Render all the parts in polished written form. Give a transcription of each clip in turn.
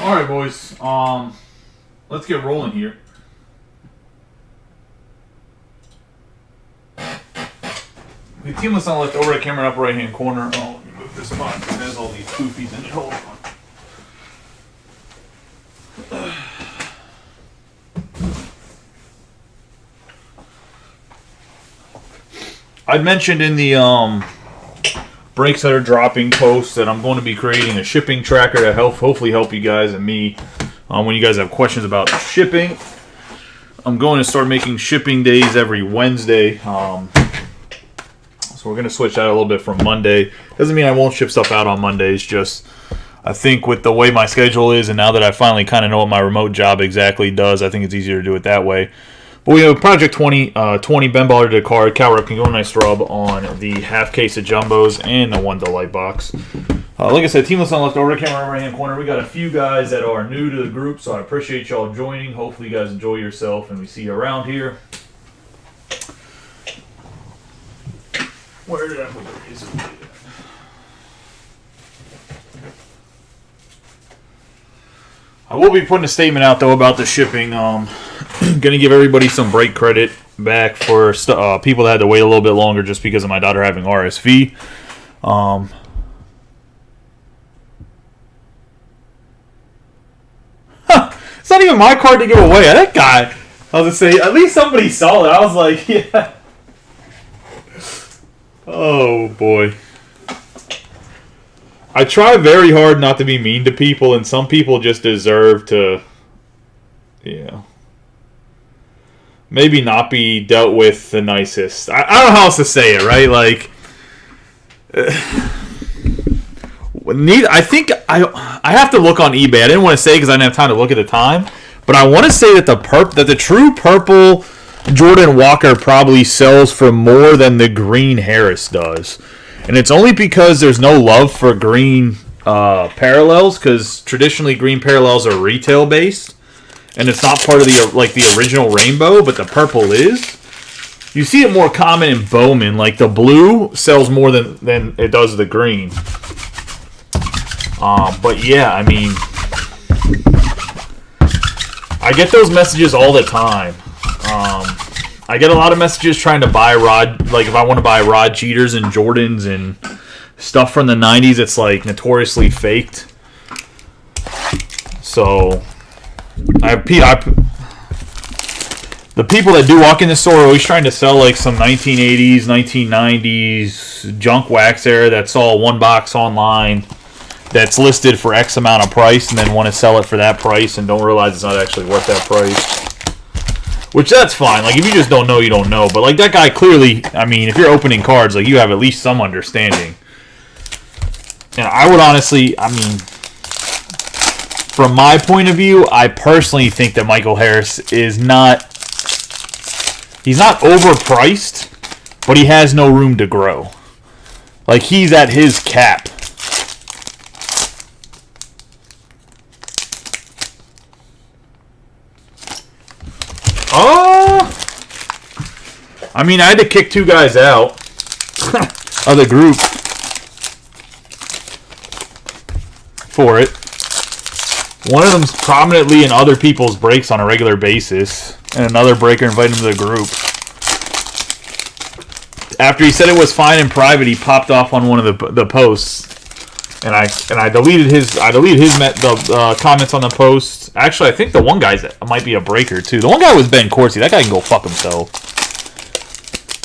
All right, boys. Let's get rolling here. The team was on left over the camera up right hand corner. Oh, let me move this spot. It has all these goofies in it. Hold on. I mentioned in the breaks that are dropping posts that I'm going to be creating a shipping tracker to hopefully help you guys and me when you guys have questions about shipping. I'm going to start making shipping days every Wednesday. So we're going to switch that a little bit from Monday. Doesn't mean I won't ship stuff out on Mondays. Just I think with the way my schedule is and now that I finally kind of know what my remote job exactly does, I think it's easier to do it that way. But we have Project 20 Ben Baller to card. Cal Rep can go nice rub on the half case of jumbos and the one delight box. Like I said, team list on left over the camera right hand corner. We got a few guys that are new to the group, so I appreciate y'all joining. Hopefully you guys enjoy yourself and we see you around here. Where did I put the razor blade? I will be putting a statement out though about the shipping. Gonna give everybody some break credit back for people that had to wait a little bit longer just because of my daughter having RSV. It's not even my card to give away. That guy, I was gonna say, at least somebody saw it. I was like, yeah. Oh boy. I try very hard not to be mean to people, and some people just deserve to, maybe not be dealt with the nicest. I don't know how else to say it, right? Like, I think I have to look on eBay. I didn't want to say because I didn't have time to look at the time, but I want to say that the true purple Jordan Walker probably sells for more than the green Harris does. And it's only because there's no love for green parallels, because traditionally green parallels are retail based, and it's not part of the original rainbow, but the purple is. You see it more common in Bowman, like the blue sells more than it does the green. But yeah, I mean, I get those messages all the time. I get a lot of messages trying to buy if I want to buy Rod Jeters and Jordans and stuff from the 90s, it's like notoriously faked. So, the people that do walk in the store are always trying to sell like some 1980s, 1990s junk wax era that's all one box online that's listed for X amount of price and then want to sell it for that price and don't realize it's not actually worth that price. Which, that's fine. Like, if you just don't know, you don't know. But, like, that guy clearly, I mean, if you're opening cards, like, you have at least some understanding. And I would honestly, I mean, from my point of view, I personally think that Michael Harris is not, he's not overpriced, but he has no room to grow. Like, he's at his cap. I mean, I had to kick two guys out of the group for it. One of them's prominently in other people's breaks on a regular basis, and another breaker invited him to the group. After he said it was fine in private, he popped off on one of the posts, and I deleted his comments on the post. Actually, I think the one guy might be a breaker too. The one guy was Ben Corsi. That guy can go fuck himself.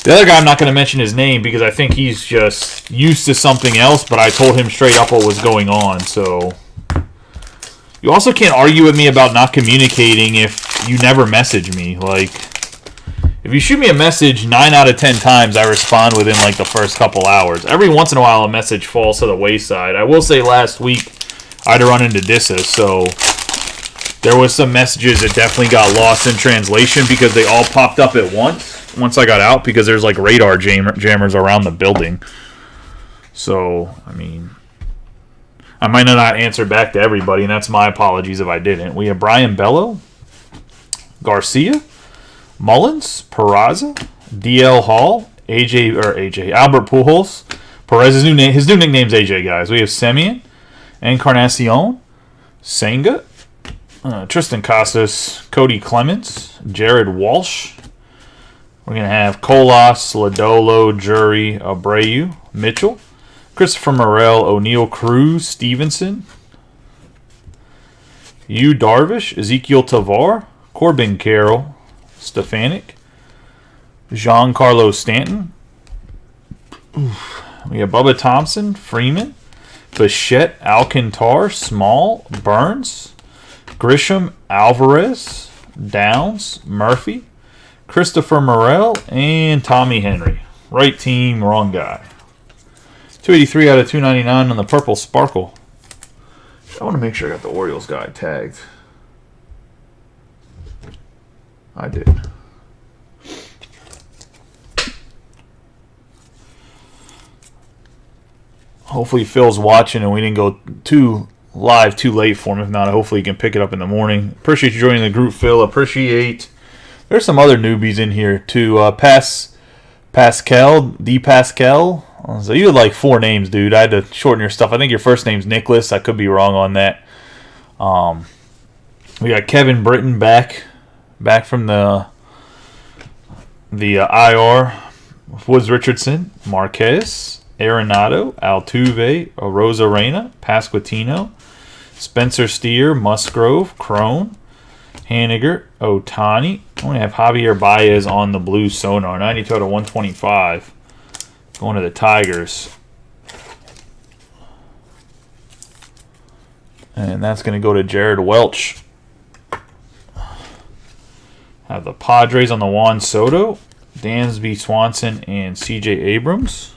The other guy, I'm not going to mention his name because I think he's just used to something else, but I told him straight up what was going on, so. You also can't argue with me about not communicating if you never message me. Like, if you shoot me a message 9 out of 10 times, I respond within, like, the first couple hours. Every once in a while, a message falls to the wayside. I will say last week, I had to run into Dissa, so there was some messages that definitely got lost in translation because they all popped up at once I got out, because there's like radar jammers around the building. So, I mean, I might not answer back to everybody, and that's my apologies if I didn't. We have Brian Bello, Garcia, Mullins, Peraza, DL Hall, Albert Pujols. Perez's his new nickname's AJ, guys. We have Semien, Encarnacion, Senga, Tristan Casas, Cody Clements, Jared Walsh. We're going to have Colas, Lodolo, Jury, Abreu, Mitchell, Christopher Morel, O'Neal Cruz, Stevenson, Yu Darvish, Ezekiel Tavar, Corbin Carroll, Stefanik, Giancarlo Stanton. We have Bubba Thompson, Freeman, Bichette, Alcantar, Small, Burns, Grisham, Alvarez, Downs, Murphy, Christopher Morel, and Tommy Henry. Right team, wrong guy. 283 out of 299 on the Purple Sparkle. I want to make sure I got the Orioles guy tagged. I did. Hopefully Phil's watching and we didn't go too late for him. If not, hopefully he can pick it up in the morning. Appreciate you joining the group, Phil. Appreciate. There's some other newbies in here too. Pascal, D. Pascal. So you had like 4 names, dude. I had to shorten your stuff. I think your first name's Nicholas. I could be wrong on that. We got Kevin Britton back from the IR. Woods Richardson, Marquez, Arenado, Altuve, Rosarena, Pasquantino, Spencer Steer, Musgrove, Crone, Haniger, Ohtani. I only have Javier Baez on the blue sonar. 92 out of 125. Going to the Tigers. And that's going to go to Jared Welch. Have the Padres on the Juan Soto, Dansby Swanson, and C.J. Abrams.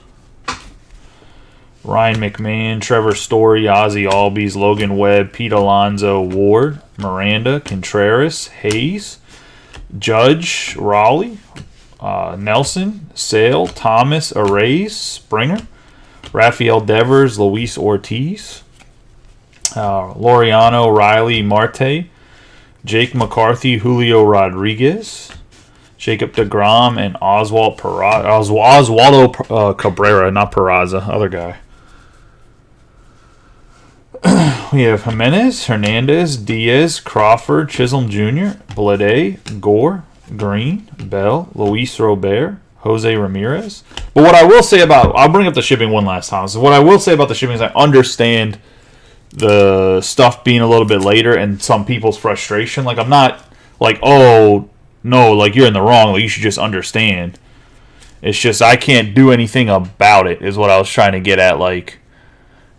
Ryan McMahon, Trevor Story, Ozzie Albies, Logan Webb, Pete Alonso, Ward, Miranda, Contreras, Hayes, Judge, Raleigh, Nelson, Sale, Thomas, Arrays, Springer, Rafael Devers, Luis Ortiz, Laureano, Riley, Marte, Jake McCarthy, Julio Rodriguez, Jacob deGrom, and Oswaldo Cabrera, not Peraza, other guy. We have Jimenez, Hernandez, Diaz, Crawford, Chisholm Jr., Blade, Gore, Green, Bell, Luis Robert, Jose Ramirez. But what I will say I'll bring up the shipping one last time. So what I will say about the shipping is I understand the stuff being a little bit later and some people's frustration. Like, I'm not like, oh, no, like, you're in the wrong. Like, you should just understand. It's just I can't do anything about it is what I was trying to get at. Like,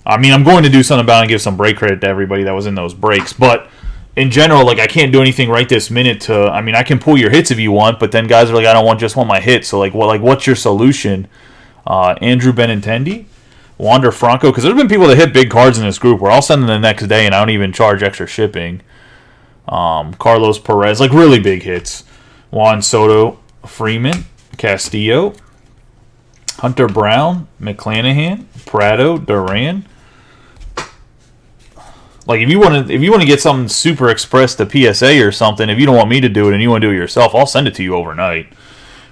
I mean, I'm going to do something about it and give some break credit to everybody that was in those breaks. But in general, like, I can't do anything right this minute I mean, I can pull your hits if you want, but then guys are like, I don't just want my hits. So, like, what's your solution? Andrew Benintendi, Wander Franco, because there's been people that hit big cards in this group where I'll send them the next day and I don't even charge extra shipping. Carlos Perez, like, really big hits. Juan Soto, Freeman, Castillo, Hunter Brown, McClanahan, Prado, Duran. Like, if you want to get something super express to PSA or something, if you don't want me to do it and you want to do it yourself, I'll send it to you overnight.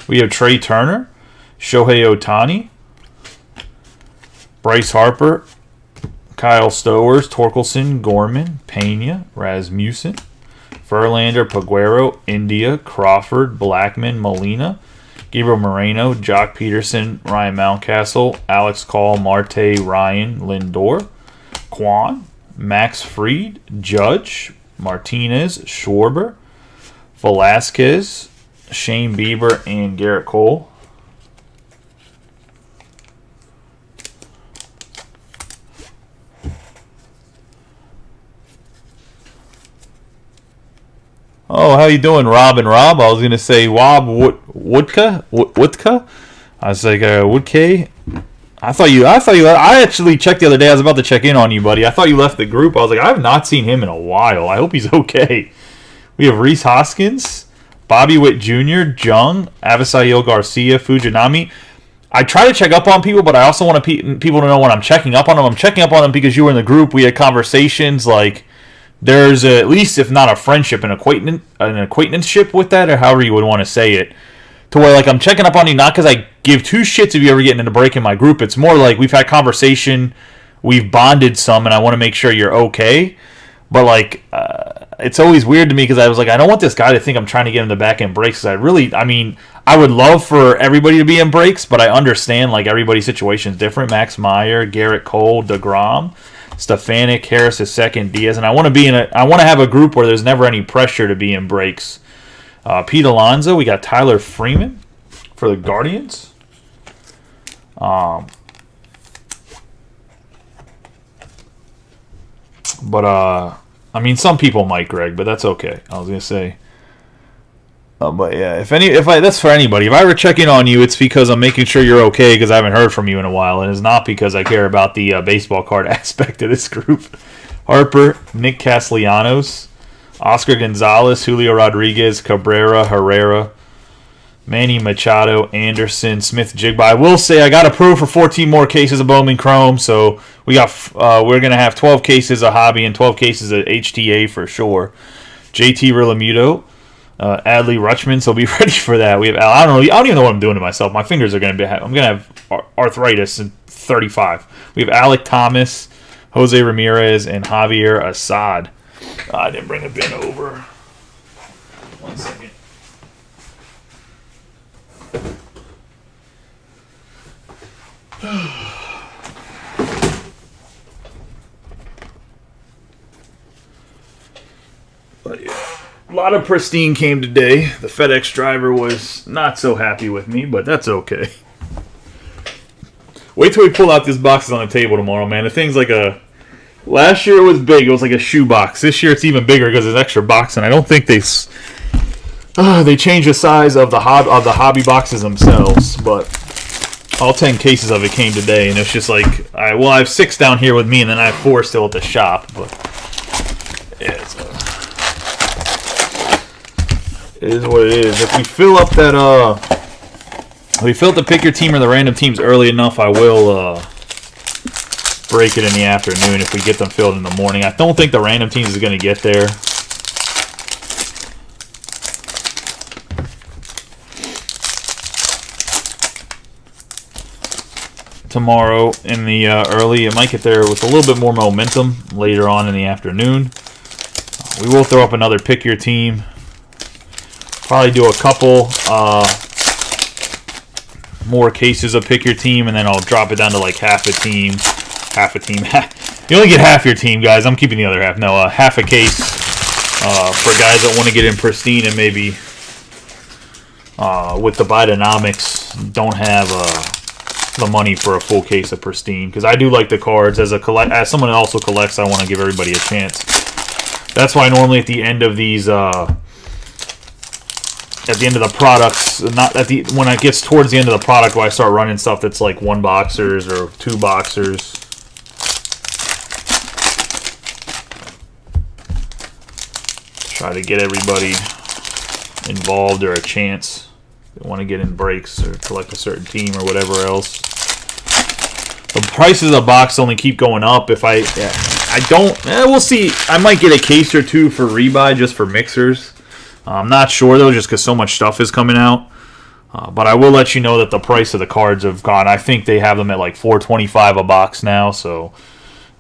We have Trey Turner, Shohei Ohtani, Bryce Harper, Kyle Stowers, Torkelson, Gorman, Pena, Rasmussen, Verlander, Paguero, India, Crawford, Blackman, Molina, Gabriel Moreno, Jock Peterson, Ryan Mountcastle, Alex Call, Marte, Ryan, Lindor, Kwan, Max Fried, Judge, Martinez, Schwarber, Velasquez, Shane Bieber, and Garrett Cole. Oh, how you doing, Rob and Rob? I was going to say Wob Woodka. I was like, Woodkay. I actually checked the other day. I was about to check in on you, buddy. I thought you left the group. I was like, I have not seen him in a while. I hope he's okay. We have Reese Hoskins, Bobby Witt Jr., Jung, Avisail Garcia, Fujinami. I try to check up on people, but I also want people to know when I'm checking up on them. I'm checking up on them because you were in the group. We had conversations. Like, there's at least, if not a friendship, an acquaintanceship with that, or however you would want to say it. To where, like, I'm checking up on you not because I give two shits if you ever get into a break in my group. It's more like we've had conversation, we've bonded some, and I want to make sure you're okay. But like, it's always weird to me because I was like, I don't want this guy to think I'm trying to get him to back end breaks. I mean, I would love for everybody to be in breaks, but I understand like everybody's situation is different. Max Meyer, Garrett Cole, DeGrom, Stefanik, Harris is second, Diaz, and I want to have a group where there's never any pressure to be in breaks. Pete Alonso, we got Tyler Freeman for the Guardians. But I mean, some people might, Greg, but that's okay. I was gonna say, but yeah, that's for anybody. If I were checking on you, it's because I'm making sure you're okay because I haven't heard from you in a while, and it's not because I care about the baseball card aspect of this group. Harper, Nick Castellanos, Oscar Gonzalez, Julio Rodriguez, Cabrera, Herrera, Manny Machado, Anderson, Smith, Jigba. I will say I got approved for 14 more cases of Bowman Chrome, so we're gonna have 12 cases of Hobby and 12 cases of HTA for sure. JT Realmuto, Adley Rutschman, so be ready for that. We have I don't even know what I'm doing to myself. My fingers are I'm gonna have arthritis in 35. We have Alec Thomas, Jose Ramirez, and Javier Assad. I didn't bring a bin over. 1 second. But yeah, a lot of pristine came today. The FedEx driver was not so happy with me, but that's okay. Wait till we pull out this boxes on the table tomorrow, man. The thing's like last year it was big. It was like a shoe box. This year it's even bigger because there's extra box, and I don't think they changed the size of the hobby boxes themselves, but all 10 cases of it came today, and it's just like, I have 6 down here with me, and then I have 4 still at the shop, but yeah, it is what it is. If we fill up the pick your team or the random teams early enough, I will break it in the afternoon if we get them filled in the morning. I don't think the random teams is going to get there. Tomorrow in the early, it might get there with a little bit more momentum later on in the afternoon. We will throw up another pick your team. Probably do a couple more cases of pick your team, and then I'll drop it down to like half a team. You only get half your team, guys. I'm keeping the other half. No, half a case for guys that want to get in pristine and maybe with the Bidenomics don't have the money for a full case of pristine, because I do like the cards as someone that also collects. I want to give everybody a chance. That's why normally at the end of these at the end of the products, when it gets towards the end of the product, where I start running stuff that's like 1 boxers or 2 boxers. Try to get everybody involved or a chance. They want to get in breaks or collect a certain team or whatever else. The prices of the box only keep going up. If we'll see. I might get a case or 2 for rebuy just for mixers. I'm not sure though, just because so much stuff is coming out. But I will let you know that the price of the cards have gone. I think they have them at like $4.25 a box now. So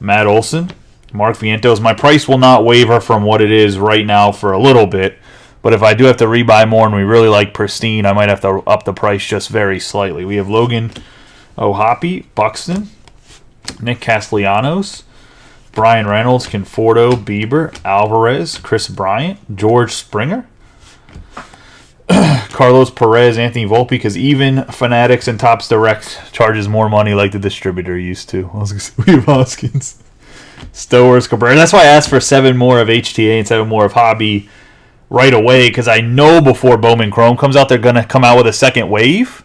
Matt Olson, Mark Vientos. My price will not waver from what it is right now for a little bit. But if I do have to rebuy more and we really like pristine, I might have to up the price just very slightly. We have Logan O'Hoppe, Buxton, Nick Castellanos, Brian Reynolds, Conforto, Bieber, Alvarez, Chris Bryant, George Springer, Carlos Perez, Anthony Volpe, because even Fanatics and Topps Direct charges more money like the distributor used to. We have Hoskins, Stowers, Cabrera. That's why I asked for 7 more of HTA and 7 more of Hobby right away, because I know before Bowman Chrome comes out, they're going to come out with a second wave.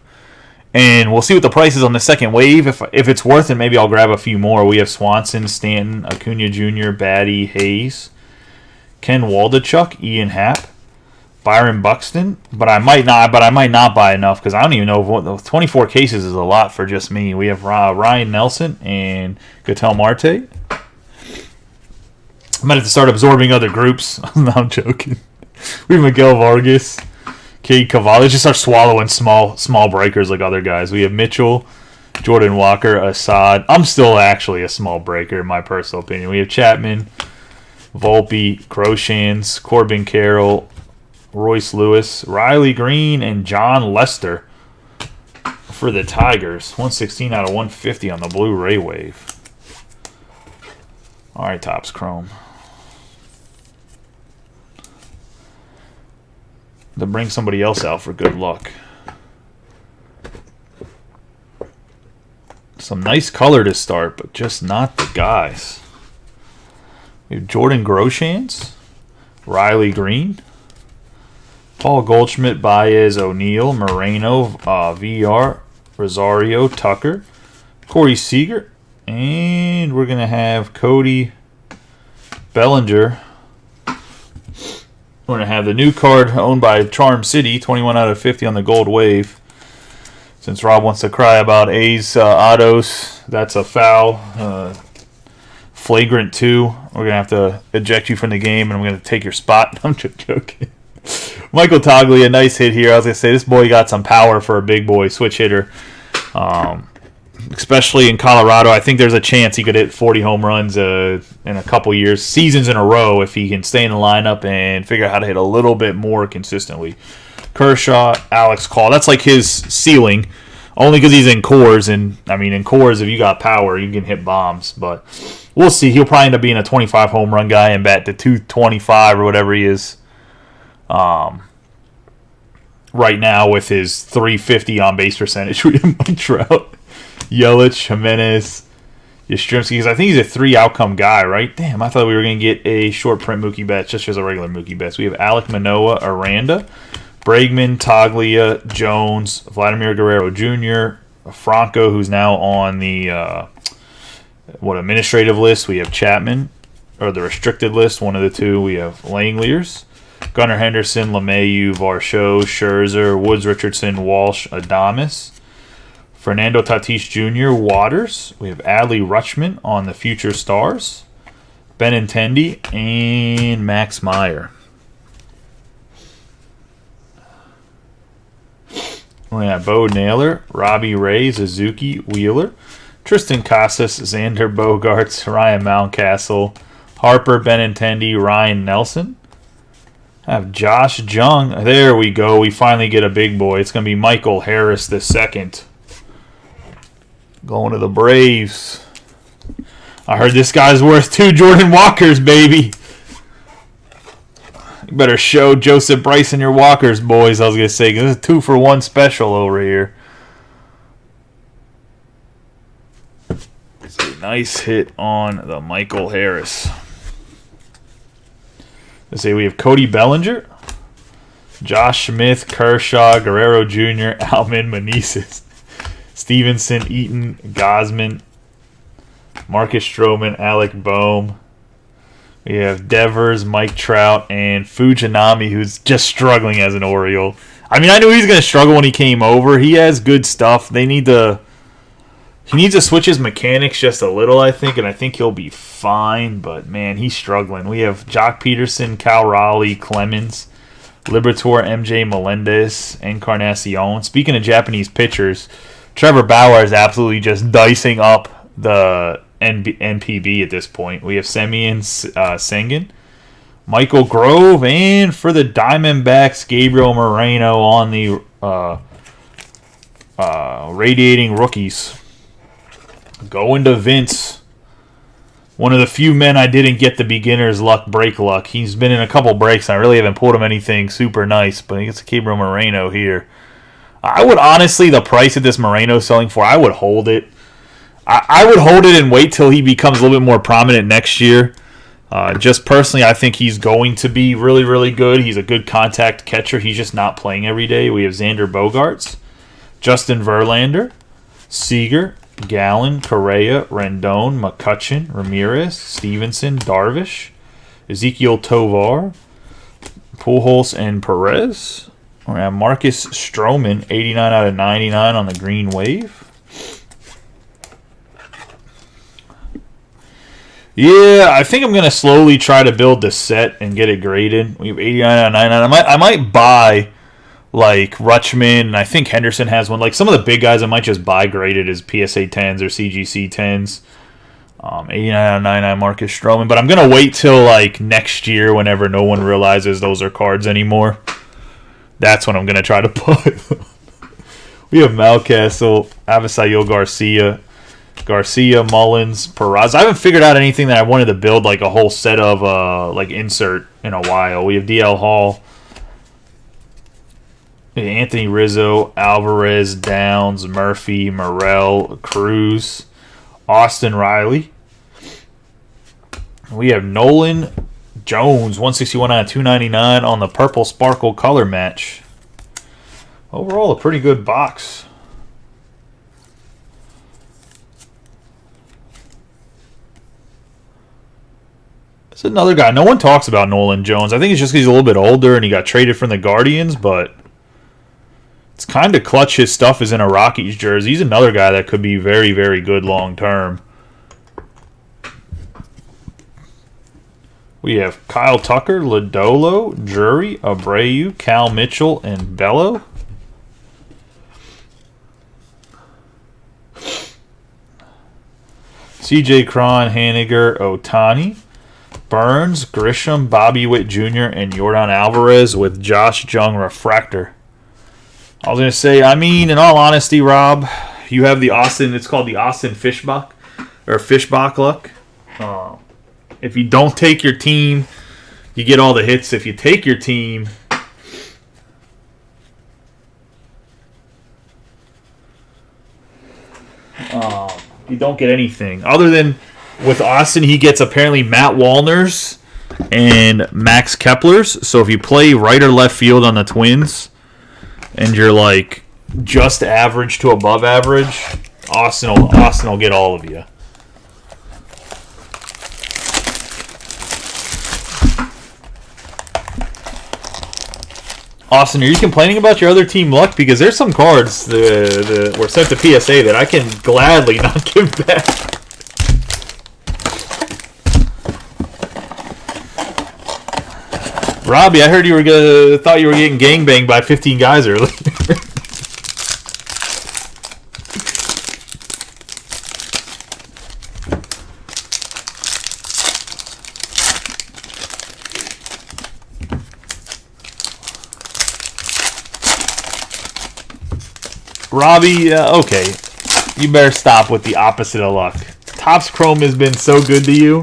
And we'll see what the price is on the second wave. If it's worth it, maybe I'll grab a few more. We have Swanson, Stanton, Acuna Jr., Batty, Hayes, Ken Waldichuk, Ian Happ, Byron Buxton. But I might not buy enough, because I don't even know if 24 cases is a lot for just me. We have Ryan Nelson and Ketel Marte. I might have to start absorbing other groups. No, I'm joking. We have Miguel Vargas, Cade Cavalli. Just start swallowing small breakers like other guys. We have Mitchell, Jordan Walker, Assad. I'm still actually a small breaker in my personal opinion. We have Chapman, Volpe, Groshans, Corbin Carroll, Royce Lewis, Riley Green, and John Lester for the Tigers. 116 out of 150 on the Blu-ray wave. All right, Topps Chrome. To bring somebody else out for good luck. Some nice color to start, but just not the guys. We have Jordan Groshans, Riley Green, Paul Goldschmidt, Baez, O'Neill, Moreno, VR, Rosario, Tucker, Corey Seager, and we're going to have Cody Bellinger. We're going to have the new card owned by Charm City, 21 out of 50 on the gold wave. Since Rob wants to cry about A's autos, that's a foul. Flagrant 2. We're going to have to eject you from the game, and I'm going to take your spot. I'm just joking. Michael Toglia, nice hit here. I was going to say, this boy got some power for a big boy switch hitter. Especially in Colorado, I think there's a chance he could hit 40 home runs in a couple years, seasons in a row, if he can stay in the lineup and figure out how to hit a little bit more consistently. Kershaw, Alex Call. That's like his ceiling, only because he's in Coors. And, I mean, in Coors, if you got power, you can hit bombs. But we'll see. He'll probably end up being a 25 home run guy and bat to 225 or whatever he is right now with his 350 on base percentage. We have Mike Trout, Yelich, Jimenez, Yastrzemski, because I think he's a 3 outcome guy, right? Damn, I thought we were going to get a short print Mookie Betts, just as a regular Mookie Betts. We have Alek Manoah, Aranda, Bregman, Toglia, Jones, Vladimir Guerrero Jr., Franco, who's now on the administrative list. We have Chapman, or the restricted list, one of the two. We have Langeliers, Gunnar Henderson, LeMahieu, Varsho, Scherzer, Woods, Richardson, Walsh, Adames, Fernando Tatis Jr., Waters. We have Adley Rutschman on the Future Stars, Benintendi, and Max Meyer. We have Bo Naylor, Robbie Ray, Suzuki, Wheeler, Tristan Casas, Xander Bogaerts, Ryan Mountcastle, Harper, Benintendi, Ryan Nelson. I have Josh Jung. There we go. We finally get a big boy. It's going to be Michael Harris II. Going to the Braves. I heard this guy's worth 2 Jordan Walkers, baby. You better show Joseph Bryson your Walkers, boys. I was going to say, 'cause this is a 2-for-1 special over here. It's a nice hit on the Michael Harris. Let's say we have Cody Bellinger, Josh Smith, Kershaw, Guerrero Jr., Alman, Meneses, Stevenson, Eaton, Gosman, Marcus Stroman, Alec Boehm. We have Devers, Mike Trout, and Fujinami, who's just struggling as an Oriole. I mean, I knew he was going to struggle when he came over. He has good stuff. He needs to switch his mechanics just a little, I think, and I think he'll be fine. But, man, he's struggling. We have Jock Peterson, Cal Raleigh, Clemens, Liberatore, MJ Melendez, Encarnacion. Speaking of Japanese pitchers, Trevor Bauer is absolutely just dicing up the NPB at this point. We have Semyon Sengen, Michael Grove, and for the Diamondbacks, Gabriel Moreno on the radiating rookies. Going to Vince. One of the few men I didn't get the beginner's luck, break luck. He's been in a couple breaks, and I really haven't pulled him anything super nice, but he gets a Gabriel Moreno here. I would honestly, the price that this Moreno is selling for, I would hold it. I would hold it and wait till he becomes a little bit more prominent next year. Just personally, I think he's going to be really, really good. He's a good contact catcher. He's just not playing every day. We have Xander Bogaerts, Justin Verlander, Seager, Gallen, Correa, Rendon, McCutchen, Ramirez, Stevenson, Darvish, Ezekiel Tovar, Pujols, and Perez. We have Marcus Stroman, 89 out of 99 on the green wave. Yeah, I think I'm going to slowly try to build the set and get it graded. We have 89 out of 99. I might buy, like, Rutschman, and I think Henderson has one. Like, some of the big guys I might just buy graded as PSA 10s or CGC 10s. 89 out of 99 Marcus Stroman. But I'm going to wait till like next year whenever no one realizes those are cards anymore. That's when I'm going to try to put. We have Mountcastle, Avisail Garcia, Mullins, Peraza. I haven't figured out anything that I wanted to build like a whole set of like insert in a while. We have DL Hall, Anthony Rizzo, Alvarez, Downs, Murphy, Morel, Cruz, Austin Riley. We have Nolan Jones, 161 out of 299 on the purple sparkle color match. Overall, a pretty good box. It's another guy. No one talks about Nolan Jones. I think it's just because he's a little bit older and he got traded from the Guardians, but it's kind of clutch his stuff is in a Rockies jersey. He's another guy that could be very, very good long term. We have Kyle Tucker, Lodolo, Drury, Abreu, Cal Mitchell, and Bello. CJ Cron, Haniger, Otani, Burns, Grisham, Bobby Witt Jr., and Yordan Alvarez with Josh Jung Refractor. I was going to say, I mean, in all honesty, Rob, you have the Austin, it's called the Austin Fishbach, or Fishbach luck. If you don't take your team, you get all the hits. If you take your team, you don't get anything. Other than with Austin, he gets apparently Matt Wallner's and Max Kepler's. So if you play right or left field on the Twins and you're like just average to above average, Austin will get all of you. Austin, are you complaining about your other team luck? Because there's some cards that were sent to PSA that I can gladly not give back. Robbie, I heard thought you were getting gangbanged by 15 guys earlier. Robbie, okay. You better stop with the opposite of luck. Topps Chrome has been so good to you.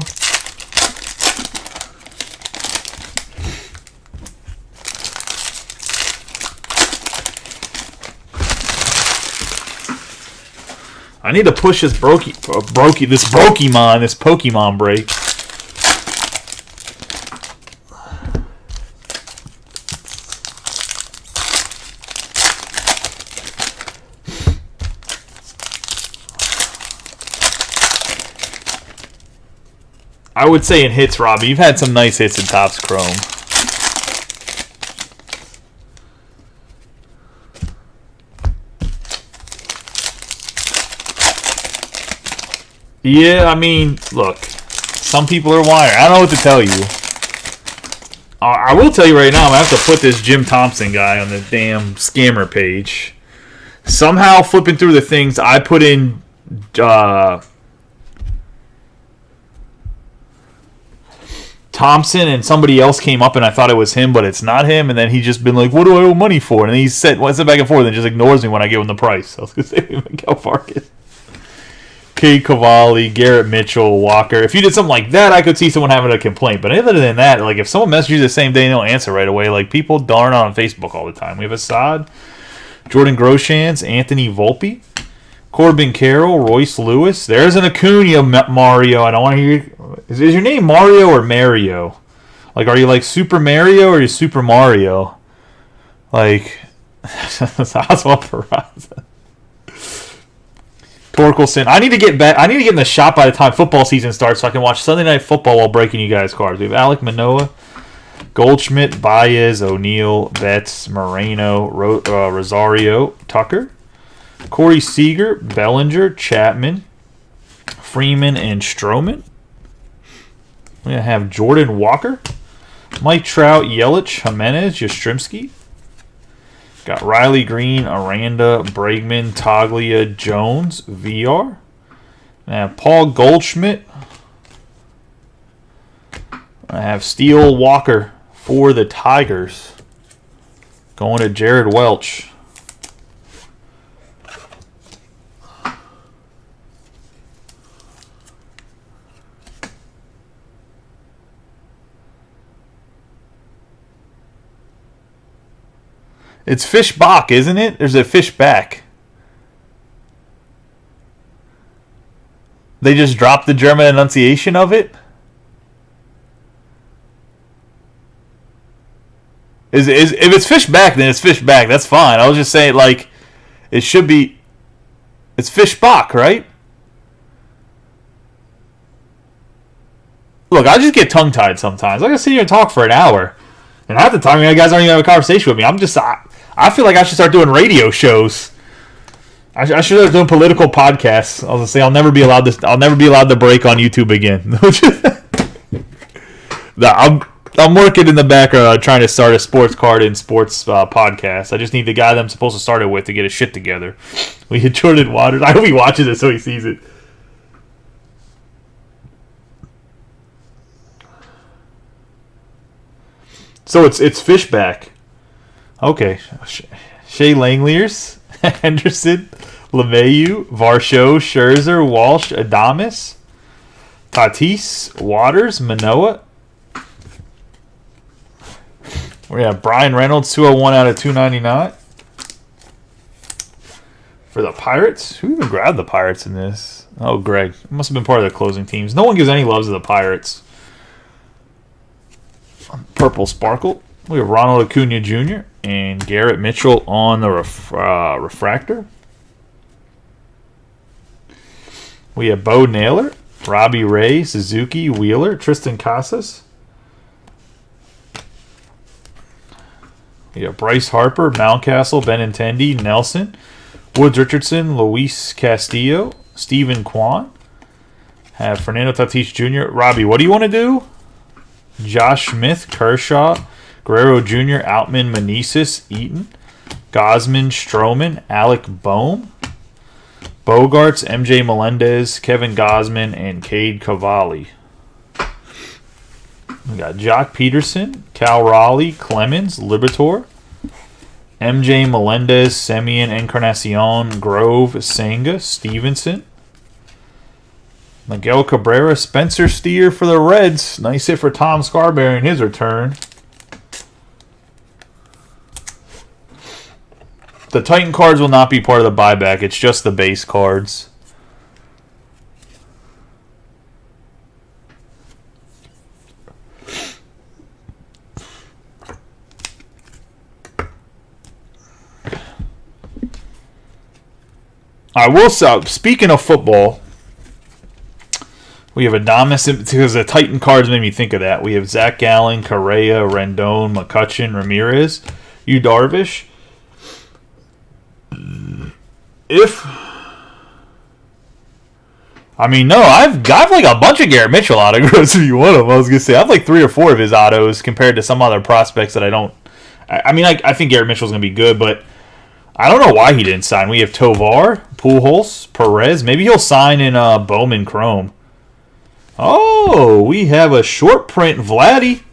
I need to push this Pokemon break. I would say in hits, Robbie, you've had some nice hits in Topps Chrome. Yeah, I mean, look, some people are wired. I don't know what to tell you. I will tell you right now, I'm going to have to put this Jim Thompson guy on the damn scammer page. Somehow flipping through the things, I put in Thompson and somebody else came up and I thought it was him, but it's not him. And then he's just been like, what do I owe money for? And he said, what's it back and forth? And just ignores me when I give him the price. I was going to say, Miguel Farkas. Cade Cavalli, Garrett Mitchell, Walker. If you did something like that, I could see someone having a complaint. But other than that, like if someone messages you the same day and they don't answer right away, like people darn on Facebook all the time. We have Assad, Jordan Groshans, Anthony Volpe, Corbin Carroll, Royce Lewis. There's an Acuna Mario. I don't want to hear. Is your name Mario or Mario? Like, are you like Super Mario or are you Super Mario? Like, Oswald Peraza. Torkelson. I need to get back. I need to get in the shop by the time football season starts so I can watch Sunday Night Football while breaking you guys' cards. We have Alek Manoah, Goldschmidt, Baez, O'Neill, Betts, Moreno, Rosario, Tucker, Corey Seager, Bellinger, Chapman, Freeman, and Stroman. We're going to have Jordan Walker, Mike Trout, Yelich, Jimenez, Yastrzemski. Got Riley Green, Aranda, Bregman, Toglia, Jones, VR. I have Paul Goldschmidt. I have Steele Walker for the Tigers. Going to Jared Welch. It's Fishbach, isn't it? There's a Fishback. They just dropped the German enunciation of it? If it's Fishback, then it's Fishback. That's fine. I was just saying, like, it should be... It's Fishbach, right? Look, I just get tongue-tied sometimes. I gotta sit here and talk for an hour. And half the time, you guys aren't even having a conversation with me. I feel like I should start doing radio shows. I should start doing political podcasts. I was gonna say I'll never be allowed to break on YouTube again. I'm working in the background trying to start a sports card and sports podcast. I just need the guy that I'm supposed to start it with to get his shit together. We hit Jordan Waters. I hope he watches it so he sees it. So it's Fishback. Okay. Shea Langeliers, Henderson, LeMahieu, Varsho, Scherzer, Walsh, Adames, Tatis, Waters, Manoah. We have Brian Reynolds, 201 out of 299. For the Pirates? Who even grabbed the Pirates in this? Oh, Greg. It must have been part of the closing teams. No one gives any loves to the Pirates. Purple Sparkle. We have Ronald Acuna Jr. and Garrett Mitchell on the refractor. We have Bo Naylor, Robbie Ray, Suzuki, Wheeler, Tristan Casas. We have Bryce Harper, Mountcastle, Benintendi, Nelson, Woods Richardson, Luis Castillo, Stephen Kwan. Have Fernando Tatis Jr. Robbie, what do you want to do? Josh Smith, Kershaw, Guerrero Jr., Outman, Meneses, Eaton, Gosman, Stroman, Alec Boehm, Bogarts, MJ Melendez, Kevin Gosman, and Cade Cavalli. We got Jock Peterson, Cal Raleigh, Clemens, Liberatore, MJ Melendez, Semien Encarnacion, Grove, Senga, Stevenson, Miguel Cabrera, Spencer Steer for the Reds. Nice hit for Tom Scarberry in his return. The Titan cards will not be part of the buyback. It's just the base cards. I will say, speaking of football, we have Adames, because the Titan cards made me think of that. We have Zach Gallen, Correa, Rendon, McCutchen, Ramirez, Yu Darvish. I've got like a bunch of Garrett Mitchell autographs if you want them. I was going to say, I have like 3 or 4 of his autos compared to some other prospects that I don't. I think Garrett Mitchell's going to be good, but I don't know why he didn't sign. We have Tovar, Pujols, Perez. Maybe he'll sign in Bowman Chrome. Oh, we have a short print Vladdy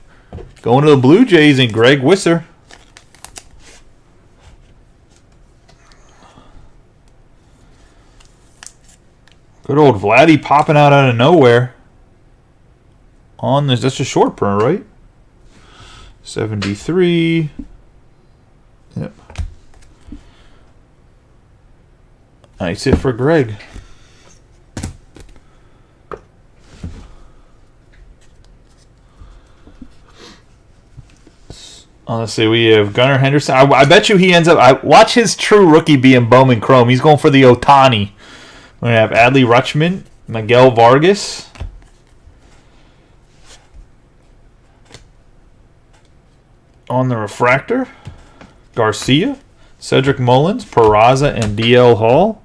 going to the Blue Jays and Greg Wisser. Good old Vladdy popping out of nowhere. On this, that's a short print, right? 73. Yep. Nice hit for Greg. Let's see, we have Gunnar Henderson. I bet you he ends up... watch his true rookie being Bowman Chrome. He's going for the Otani. We're going to have Adley Rutschman, Miguel Vargas. On the refractor, Garcia, Cedric Mullins, Peraza, and DL Hall.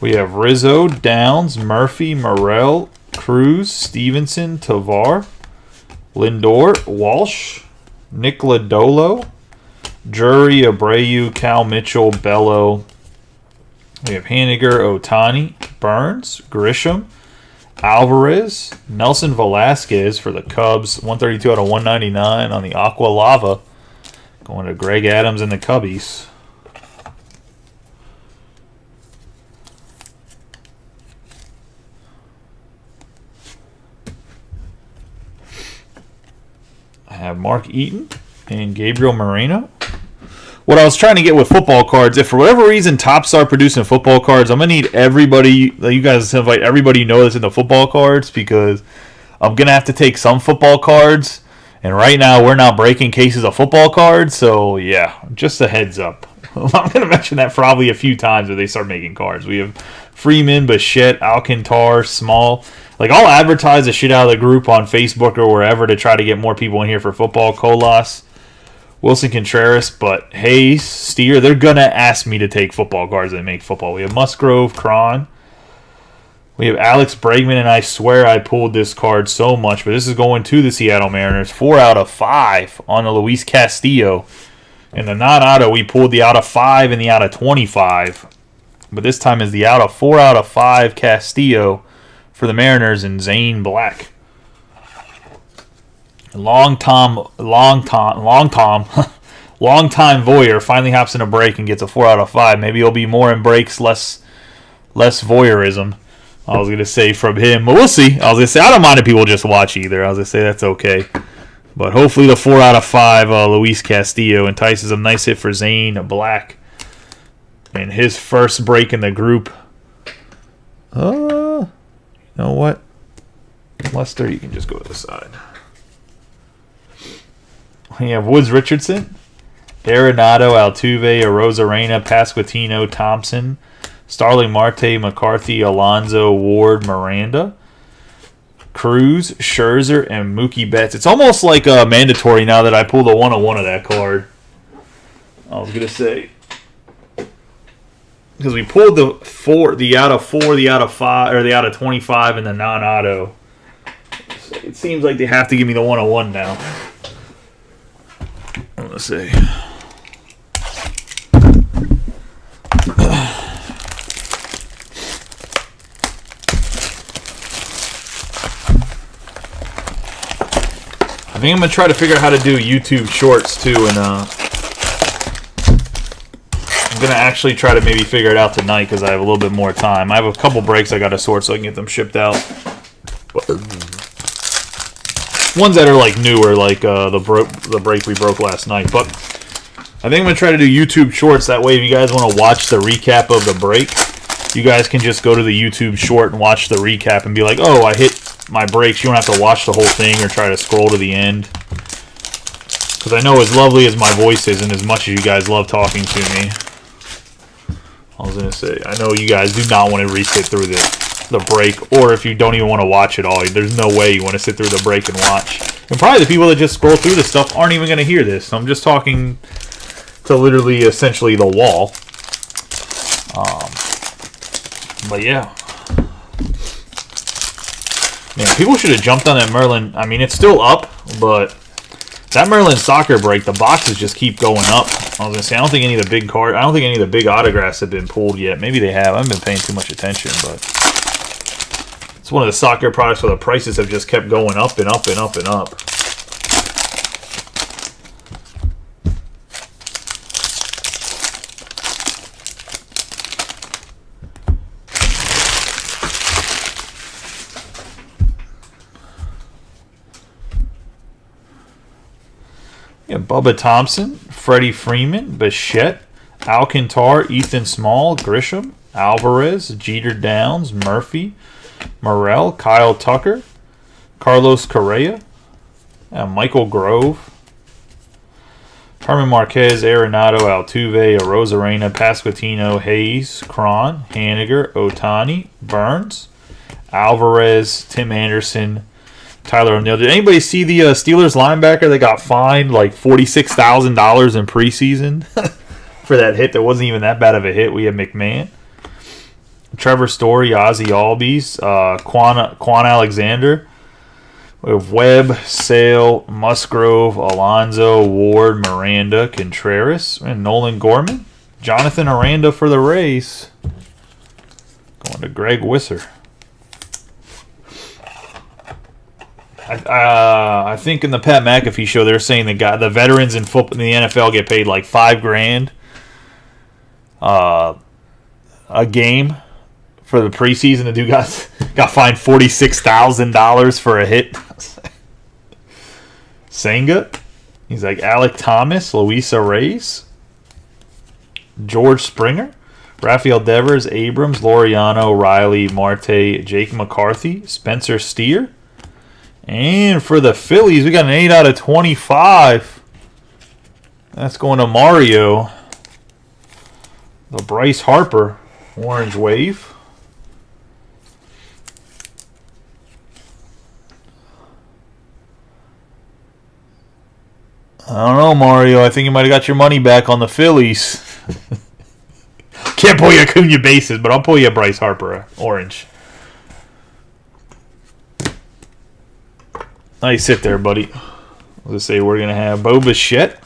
We have Rizzo, Downs, Murphy, Morel, Cruz, Stevenson, Tovar, Lindor, Walsh, Nick Lodolo, Drury, Abreu, Cal Mitchell, Bello, We have Haniger, Ohtani, Burns, Grisham, Alvarez, Nelson Velasquez for the Cubs. 132 out of 199 on the Aqua Lava. Going to Greg Adams and the Cubbies. I have Mark Eaton and Gabriel Moreno. What I was trying to get with football cards, if for whatever reason Topps start producing football cards, I'm going to need everybody, you guys to invite everybody you know that's in the football cards, because I'm going to have to take some football cards, and right now we're not breaking cases of football cards, so yeah, just a heads up. I'm going to mention that probably a few times when they start making cards. We have Freeman, Bichette, Alcantara, Small. Like, I'll advertise the shit out of the group on Facebook or wherever to try to get more people in here for football. Colas, Wilson Contreras, but Hayes, Steer, they're going to ask me to take football cards that make football. We have Musgrove, Cron. We have Alex Bregman, and I swear I pulled this card so much, but this is going to the Seattle Mariners. 4 out of 5 on the Luis Castillo. In the non-auto, we pulled the out of 5 and the out of 25. But this time is the out of 4 out of 5 Castillo for the Mariners and Zane Black. Long time Voyeur finally hops in a break and gets a 4 out of 5. Maybe he'll be more in breaks, less voyeurism. I was gonna say from him, but we'll see. I was gonna say I don't mind if people just watch either. I was gonna say that's okay. But hopefully the 4 out of 5 Luis Castillo entices him. Nice hit for Zane Black. And his first break in the group. You know what? Lester, you can just go to the side. We have Woods Richardson, Arenado, Altuve, Arozarena, Pasquantino, Thompson, Starling Marte, McCarthy, Alonso, Ward, Miranda, Cruz, Scherzer, and Mookie Betts. It's almost like mandatory now that I pulled a 101 of that card. I was going to say. Because we pulled the out of 4, the out of 5, or the out of 25 in the non-auto. So it seems like they have to give me the 101 now. Let's see. I think I'm going to try to figure out how to do YouTube shorts too, and I'm going to actually try to maybe figure it out tonight because I have a little bit more time. I have a couple breaks I got to sort so I can get them shipped out. Ones that are like newer, like the break we broke last night. But I think I'm going to try to do YouTube shorts. That way if you guys want to watch the recap of the break, you guys can just go to the YouTube short and watch the recap and be like, oh, I hit my breaks. You don't have to watch the whole thing or try to scroll to the end. Because I know as lovely as my voice is and as much as you guys love talking to me, I was going to say, I know you guys do not want to re-sit through the break, or if you don't even want to watch it all, there's no way you want to sit through the break and watch. And probably the people that just scroll through this stuff aren't even going to hear this. So I'm just talking to literally, essentially, the wall. But yeah. Man, people should have jumped on that Merlin. I mean, it's still up, but that Merlin soccer break, the boxes just keep going up. I was gonna say, I don't think any of the big autographs have been pulled yet. Maybe they have. I haven't been paying too much attention, but it's one of the soccer products where the prices have just kept going up and up and up and up. Bubba Thompson, Freddie Freeman, Bichette, Alcantara, Ethan Small, Grisham, Alvarez, Jeter Downs, Murphy, Morel, Kyle Tucker, Carlos Correa, Michael Grove, Herman Marquez, Arenado, Altuve, Arozarena, Pasquantino, Hayes, Cron, Haniger, Ohtani, Burns, Alvarez, Tim Anderson, Tyler O'Neill. Did anybody see the Steelers linebacker that got fined like $46,000 in preseason for that hit that wasn't even that bad of a hit? We have McMahon, Trevor Story, Ozzie Albies, Quan Alexander. We have Webb, Sale, Musgrove, Alonso, Ward, Miranda, Contreras, and Nolan Gorman. Jonathan Aranda for the Rays. Going to Greg Wisser. I think in the Pat McAfee show they're saying the veterans in football in the NFL get paid like $5,000 a game for the preseason. The dude got fined $46,000 for a hit. Senga, he's like Alec Thomas, Luisa Reyes, George Springer, Rafael Devers, Abrams, Laureano, Riley, Marte, Jake McCarthy, Spencer Steer. And for the Phillies, we got an 8 out of 25. That's going to Mario. The Bryce Harper orange wave. I don't know, Mario. I think you might have got your money back on the Phillies. Can't pull you Acuna bases, but I'll pull you a Bryce Harper orange. Nice hit there, buddy. Let's say we're going to have Bo Bichette,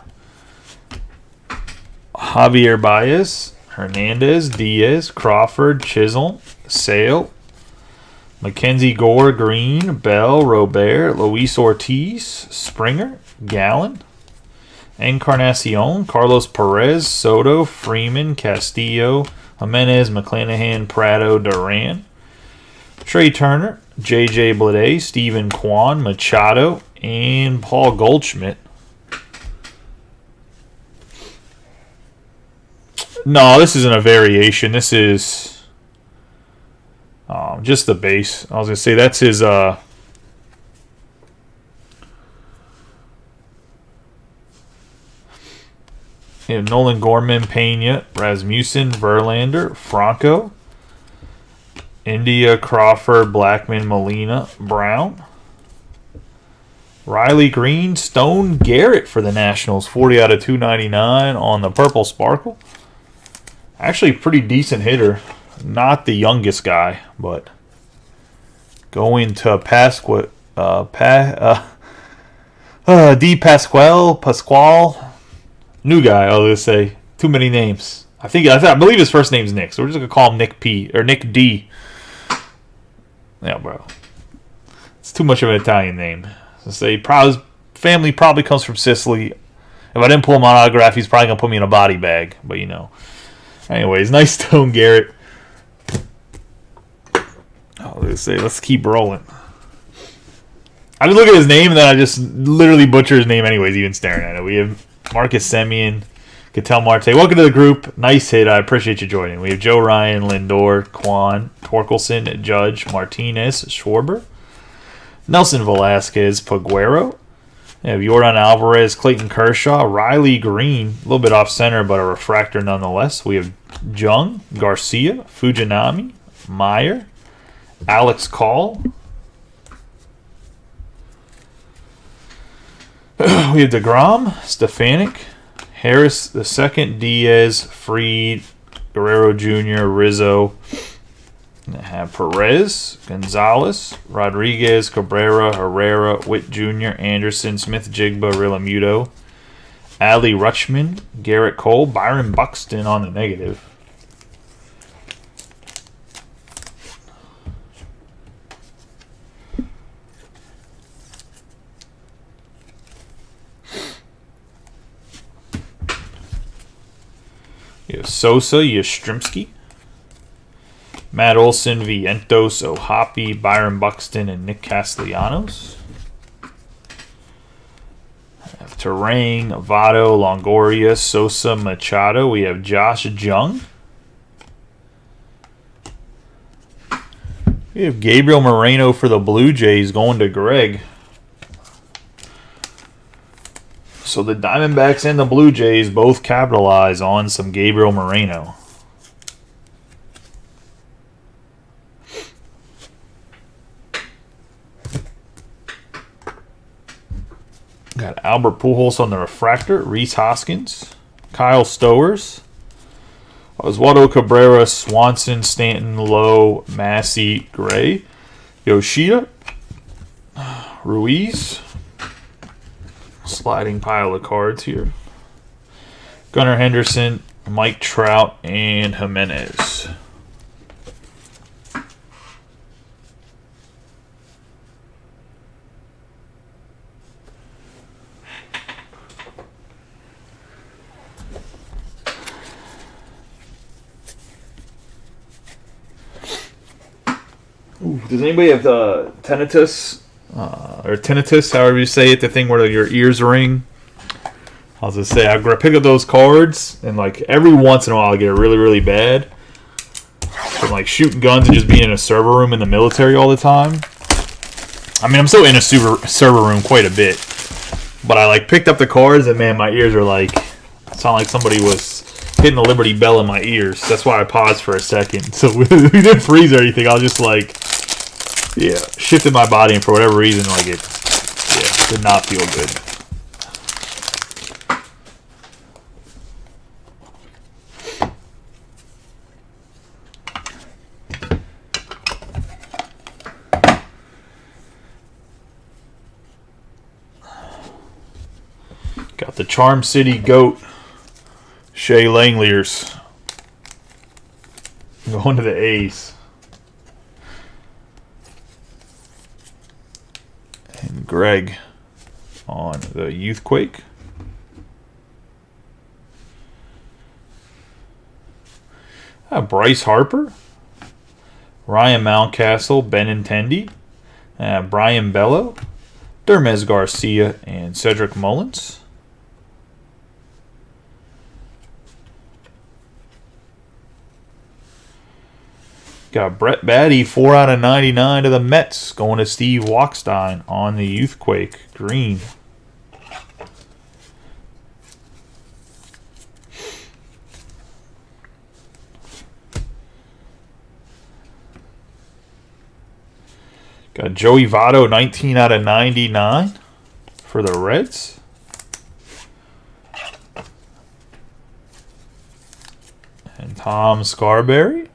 Javier Baez, Hernandez, Diaz, Crawford, Chisholm, Sale, Mackenzie Gore, Green, Bell, Robert, Luis Ortiz, Springer, Gallen, Encarnacion, Carlos Perez, Soto, Freeman, Castillo, Jimenez, McClanahan, Prado, Duran, Trey Turner, J.J. Bleday, Stephen Kwan, Machado, and Paul Goldschmidt. No, this isn't a variation. This is just the base. I was going to say that's his... Nolan Gorman, Pena, Rasmussen, Verlander, Franco, India, Crawford, Blackman, Molina, Brown, Riley Green, Stone, Garrett for the Nationals. 40 out of 299 on the Purple Sparkle. Actually, pretty decent hitter. Not the youngest guy, but going to D. Pasquale. New guy, I was going to say. Too many names. I believe his first name's Nick, so we're just going to call him Nick P. Or Nick D. Yeah, bro. It's too much of an Italian name. So say family probably comes from Sicily. If I didn't pull him on autograph, he's probably going to put me in a body bag. But, you know. Anyways, nice Stone Garrett. Let's keep rolling. I just look at his name, and then I just literally butcher his name anyways, even staring at it. We have Marcus Semien, Ketel Marte. Welcome to the group. Nice hit. I appreciate you joining. We have Joe Ryan, Lindor, Kwan, Torkelson, Judge, Martinez, Schwarber, Nelson Velasquez, Paguero. We have Yordan Alvarez, Clayton Kershaw, Riley Green, a little bit off center, but a refractor nonetheless. We have Jung, Garcia, Fujinami, Meyer, Alex Call. We have DeGrom, Stefanik, Harris II, Diaz, Fried, Guerrero Jr., Rizzo. We have Perez, Gonzalez, Rodriguez, Cabrera, Herrera, Witt Jr., Anderson, Smith-Jigba, Realmuto, Adley Rutschman, Garrett Cole, Byron Buxton on the negative. You have Sosa, Yastrzemski, Matt Olson, Vientos, O'Hoppe, Byron Buxton, and Nick Castellanos. We have Terang, Votto, Longoria, Sosa, Machado. We have Josh Jung. We have Gabriel Moreno for the Blue Jays going to Greg. So the Diamondbacks and the Blue Jays both capitalize on some Gabriel Moreno. Got Albert Pujols on the refractor, Rhys Hoskins, Kyle Stowers, Oswaldo Cabrera, Swanson, Stanton, Lowe, Massey, Gray, Yoshida, Ruiz. Sliding pile of cards here. Gunnar Henderson, Mike Trout, and Jimenez. Does anybody have the tinnitus? Or tinnitus, however you say it, the thing where your ears ring? I'll just say, I pick up those cards, and like every once in a while I get it really, really bad. From like shooting guns and just being in a server room in the military all the time. I mean, I'm still in a server room quite a bit. But I like picked up the cards, and man, my ears are like, sound like somebody was hitting the Liberty Bell in my ears. That's why I paused for a second. So we didn't freeze or anything. I was just like, yeah, shifted my body, and for whatever reason, like it, yeah, did not feel good. Got the Charm City Goat, Shea Langeliers, going to the A's. And Greg on the Youthquake. Bryce Harper, Ryan Mountcastle, Benintendi, Brian Bello, Dermez Garcia, and Cedric Mullins. Got Brett Baty, 4 out of 99 to the Mets, going to Steve Walkstein on the Youthquake, green. Got Joey Votto, 19 out of 99 for the Reds. And Tom Scarberry.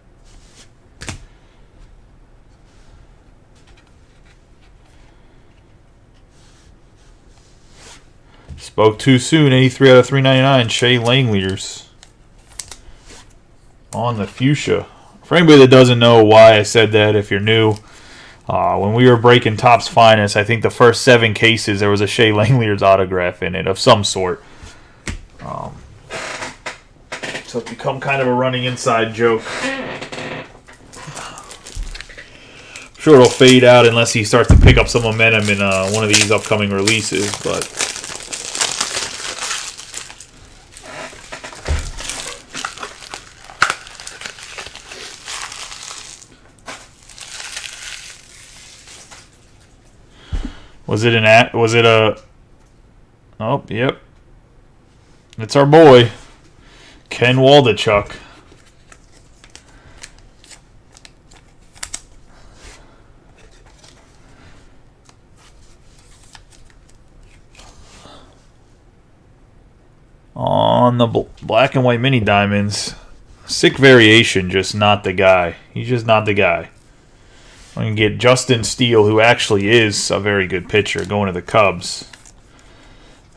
Spoke too soon, 83 out of 399, Shea Langeliers on the Fuchsia. For anybody that doesn't know why I said that, if you're new, when we were breaking Topps Finest, I think the first 7 cases, there was a Shea Langeliers autograph in it of some sort. So it's become kind of a running inside joke. I'm sure it'll fade out unless he starts to pick up some momentum in one of these upcoming releases, but... Was it a... Oh, yep. It's our boy, Ken Waldichuk. On the black and white mini diamonds, sick variation, just not the guy. He's just not the guy. I'm going to get Justin Steele, who actually is a very good pitcher, going to the Cubs.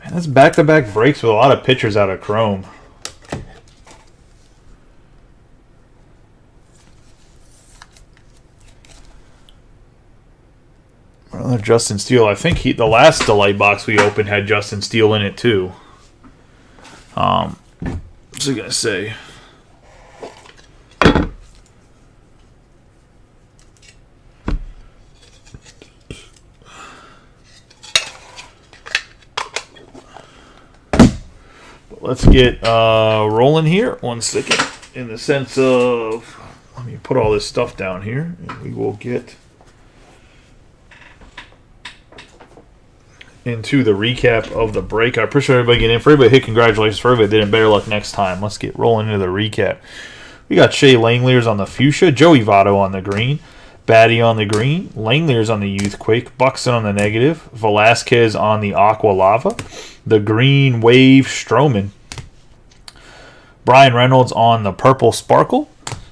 Man, that's back-to-back breaks with a lot of pitchers out of Chrome. Another Justin Steele. I think the last Delight box we opened had Justin Steele in it, too. What's I going to say? Let's get rolling here. 1 second. In the sense of, let me put all this stuff down here, and we will get into the recap of the break. I appreciate everybody getting in. For everybody, hey, congratulations. For everybody that did it, better luck next time. Let's get rolling into the recap. We got Shea Langeliers on the Fuchsia, Joey Votto on the green, Batty on the green, Langeliers on the Youthquake, Buxton on the negative, Velasquez on the Aqua Lava, the green Wave Stroman, Brian Reynolds on the Purple Sparkle.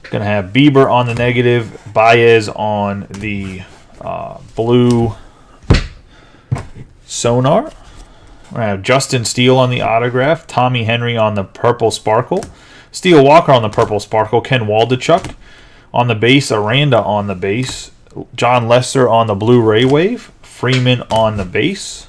Gonna have Bieber on the negative, Baez on the blue Sonar. We're gonna have Justin Steele on the autograph, Tommy Henry on the Purple Sparkle, Steele Walker on the Purple Sparkle, Ken Waldichuk on the base, Aranda on the base, John Lester on the blue Ray Wave, Freeman on the base.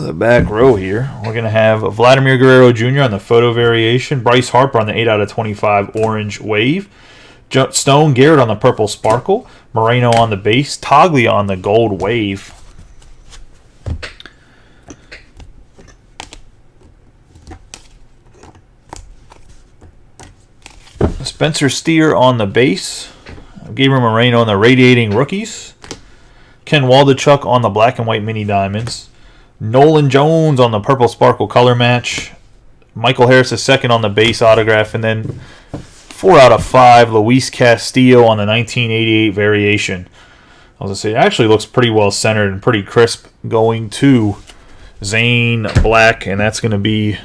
to the back row here. We're going to have Vladimir Guerrero Jr. on the photo variation. Bryce Harper on the 8 out of 25 orange wave. Stone Garrett on the purple sparkle. Moreno on the base. Toglia on the gold wave. Spencer Steer on the base. Gabriel Moreno on the radiating rookies. Ken Waldichuk on the black and white mini diamonds. Nolan Jones on the purple sparkle color match. Michael Harris II on the base autograph. And then 4 out of 5, Luis Castillo on the 1988 variation. I was going to say, it actually looks pretty well centered and pretty crisp going to Zane Black. And that's going to be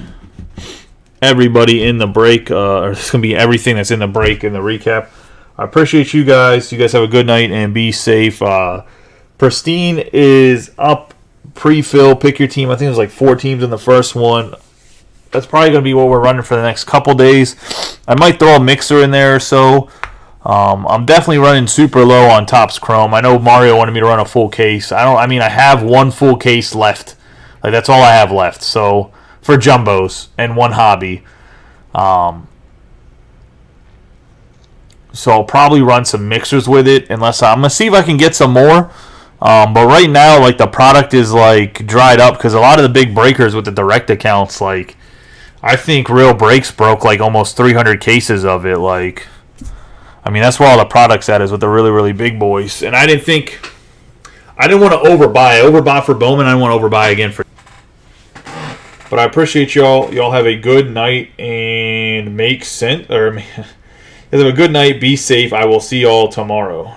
everybody in the break. Or it's going to be everything that's in the break in the recap. I appreciate you guys. You guys have a good night and be safe. Pristine is up pre-fill. Pick your team. I think there's like 4 teams in the first one. That's probably going to be what we're running for the next couple days. I might throw a mixer in there or so. I'm definitely running super low on Topps Chrome. I know Mario wanted me to run a full case. I have 1 full case left. Like, that's all I have left. So for jumbos and 1 hobby. So I'll probably run some mixers with it, unless I'm gonna see if I can get some more. But right now, like, the product is like dried up because a lot of the big breakers with the direct accounts, like, I think Real Breaks broke like almost 300 cases of it. Like, I mean, that's where all the product's at, is with the really, really big boys. And I didn't want to overbuy. I overbought for Bowman. I don't want to overbuy again for. But I appreciate y'all. Y'all have a good night and make sense. Or have a good night. Be safe. I will see y'all tomorrow.